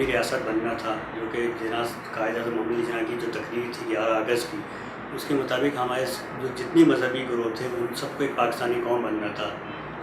قومی ریاست بننا تھا، جو کہ قائد اعظم محمد علی جناح کی جو تقریر تھی 11 اگست کی، اس کے مطابق ہمارے جو جتنے مذہبی گروہ تھے ان سب کو ایک پاکستانی قوم بننا تھا۔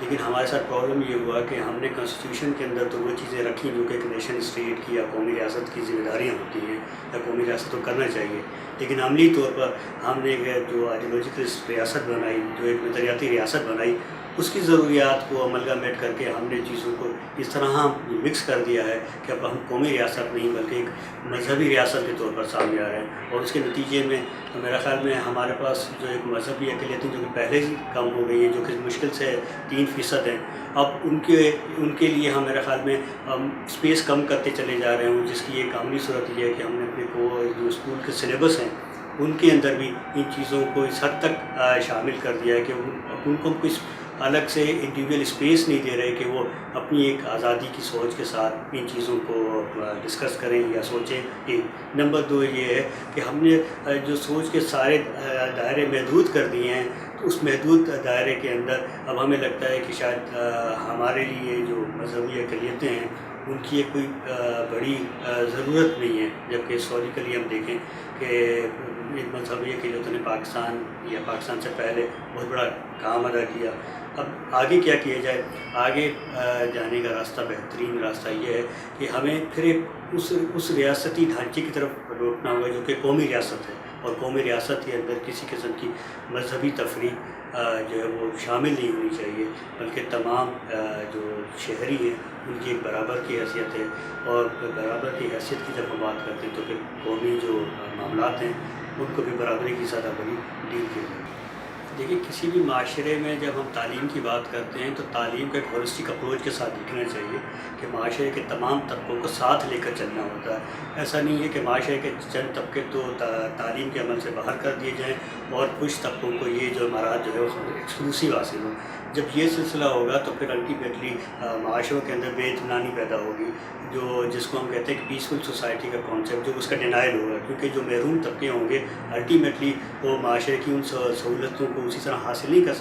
لیکن ہمارے ساتھ پرابلم یہ ہوا کہ ہم نے کانسٹیٹیوشن کے اندر تو وہ چیزیں رکھیں جو کہ ایک نیشن اسٹیٹ کی یا قومی ریاست کی ذمہ داریاں ہوتی ہیں یا قومی ریاست کو کرنا چاہیے، لیکن عملی طور پر ہم نے جو آئیڈیولوجیکل ریاست بنائی، جو ایک نظریاتی ریاست بنائی، اس کی ضروریات کو املگامیٹ کر کے ہم نے چیزوں کو اس طرح مکس کر دیا ہے کہ اب ہم قومی ریاست نہیں بلکہ ایک مذہبی ریاست کے طور پر سامنے آ رہے ہیں، اور اس کے نتیجے میں میرا خیال میں ہمارے پاس جو ایک مذہبی اقلیتیں جو کہ پہلے ہی کم ہو گئی ہیں، جو کہ مشکل سے 3% ہیں، اب ان کے لیے ہم میرا خیال میں اسپیس کم کرتے چلے جا رہے ہوں، جس کی ایک عملی صورت یہ ہے کہ ہم نے اپنے کو جو اسکول کے سلیبس ہیں ان کے اندر بھی ان چیزوں کو اس حد تک شامل کر دیا ہے کہ ان کو کچھ الگ سے انڈیویجول اسپیس نہیں دے رہے کہ وہ اپنی ایک آزادی کی سوچ کے ساتھ ان چیزوں کو ڈسکس کریں یا سوچیں۔ ایک نمبر 2 یہ ہے کہ ہم نے جو سوچ کے سارے دائرے محدود کر دیے ہیں، تو اس محدود دائرے کے اندر اب ہمیں لگتا ہے کہ شاید ہمارے لیے جو مذہبی اقلیتیں ہیں ان کی ایک کوئی بڑی ضرورت نہیں ہے، جبکہ ہسٹوریکلی ہم دیکھیں کہ مذہبی اقلیتوں نے پاکستان یا پاکستان سے پہلے بہت بڑا کام ادا کیا۔ اب آگے کیا کیا جائے؟ آگے جانے کا راستہ، بہترین راستہ یہ ہے کہ ہمیں پھر ایک اس ریاستی ڈھانچے کی طرف لوٹنا ہوگا جو کہ قومی ریاست ہے، اور قومی ریاست کے اندر کسی قسم کی مذہبی تفریق جو ہے وہ شامل نہیں ہونی چاہیے، بلکہ تمام جو شہری ہیں ان کی ایک برابر کی حیثیت ہے، اور برابر کی حیثیت کی جب ہم بات کرتے ہیں تو پھر قومی جو معاملات ہیں ان کو بھی برابری کی سطح پر ہی ڈیل کیا جائے۔ دیکھیے، کسی بھی معاشرے میں جب ہم تعلیم کی بات کرتے ہیں تو تعلیم کو ایک ہولسٹک اپروچ کے ساتھ دیکھنا چاہیے کہ معاشرے کے تمام طبقوں کو ساتھ لے کر چلنا ہوتا ہے۔ ایسا نہیں ہے کہ معاشرے کے چند طبقے تو تعلیم کے عمل سے باہر کر دیے جائیں اور کچھ طبقوں کو یہ جو امارات جو ہے وہ ایکسکلوسیو حاصل ہوں۔ جب یہ سلسلہ ہوگا تو پھر الٹیمیٹلی معاشروں کے اندر بے اطمینانی پیدا ہوگی، جس کو ہم کہتے ہیں کہ پیسفل سوسائٹی کا کانسیپٹ، جو اس کا ڈینائل ہوگا، کیونکہ جو محروم طبقے ہوں گے الٹیمیٹلی وہ معاشرے کی ان سہولتوں کو اسی طرح حاصل نہیں کر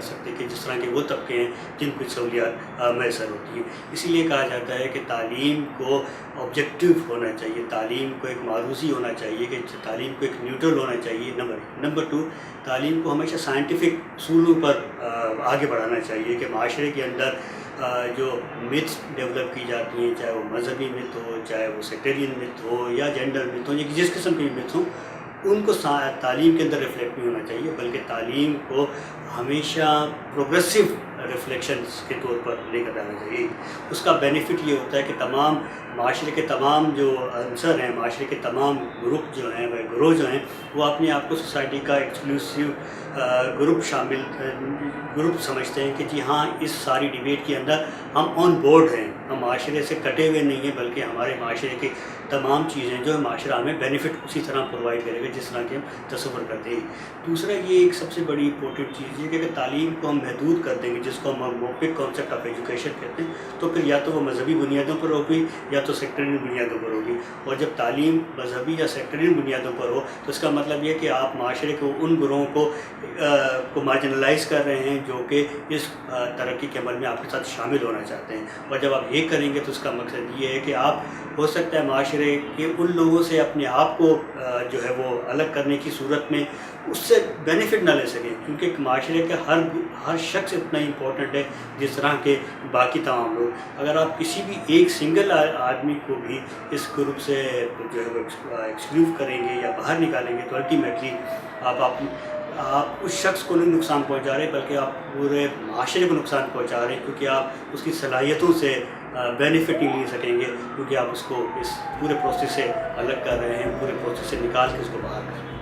سکتے کہ جس طرح کے وہ طبقے ہیں جن کو سہولیات میسر ہوتی ہیں۔ اسی لیے کہا جاتا ہے کہ تعلیم کو آبجیکٹیو ہونا چاہیے، تعلیم کو ایک معروضی ہونا چاہیے، کہ تعلیم کو ایک نیوٹرل ہونا چاہیے۔ نمبر 2، تعلیم کو ہمیشہ سائنٹیفک اصولوں پر آگے بڑھانا چاہیے کہ معاشرے کے اندر جو میتھس ڈیولپ کی جاتی ہیں، چاہے وہ مذہبی میتھ ہو، چاہے وہ سیکٹرین میتھ ہو یا جینڈر میتھ ہو، یا جس قسم کے میتھ ہوں، ان کو تعلیم کے اندر ریفلیکٹ نہیں ہونا چاہیے، بلکہ تعلیم کو ہمیشہ پروگریسو ریفلیکشنز کے طور پر لے کر جانا چاہیے۔ اس کا بینیفٹ یہ ہوتا ہے کہ تمام معاشرے کے تمام جو عنصر ہیں، معاشرے کے تمام گروپ جو ہیں، گروہ جو ہیں، وہ اپنے آپ کو سوسائٹی کا ایکسکلوسیو گروپ سمجھتے ہیں کہ جی ہاں، اس ساری ڈیبیٹ کے اندر ہم آن بورڈ ہیں، ہم معاشرے سے کٹے ہوئے نہیں ہیں، بلکہ ہمارے معاشرے کے تمام چیزیں جو ہے معاشرہ ہمیں بینیفٹ اسی طرح پرووائڈ کرے گا جس طرح کے ہم تصور کرتے ہیں۔ دوسرا، یہ ایک سب سے بڑی امپورٹنٹ چیز یہ کہ اگر تعلیم کو ہم محدود کر دیں گے، جس کو ہم موپک کانسیپٹ آف ایجوکیشن کہتے ہیں، تو پھر یا تو وہ مذہبی بنیادوں پر ہوگی یا تو سیکٹرین بنیادوں پر ہوگی، اور جب تعلیم مذہبی یا سیکٹرین بنیادوں پر ہو تو اس کا مطلب یہ کہ آپ معاشرے کو ان گروہوں کو مارجنلائز کر رہے ہیں جو کہ اس ترقی کے عمل میں آپ کے ساتھ شامل ہونا چاہتے ہیں، اور جب آپ یہ کریں گے تو اس کا مقصد یہ ہے کہ آپ ہو سکتا ہے معاشرے کے ان لوگوں سے اپنے آپ کو جو ہے وہ الگ کرنے کی صورت میں اس سے بینیفٹ نہ لے سکیں، کیونکہ معاشرے کا ہر شخص اتنا امپورٹنٹ ہے جس طرح کے باقی تمام لوگ۔ اگر آپ کسی بھی ایک سنگل آدمی کو بھی اس گروپ سے جو ہے وہ ایکسکلوڈ کریں گے یا باہر نکالیں گے تو الٹیمیٹلی آپ اس شخص کو نہیں نقصان پہنچا رہے بلکہ آپ پورے معاشرے کو نقصان پہنچا رہے ہیں، کیونکہ آپ اس کی صلاحیتوں سے بینیفٹ نہیں لے سکیں گے، کیونکہ آپ اس کو اس پورے پروسیس سے الگ کر رہے ہیں، پورے پروسیس سے نکال کے اس کو باہر کر رہے ہیں۔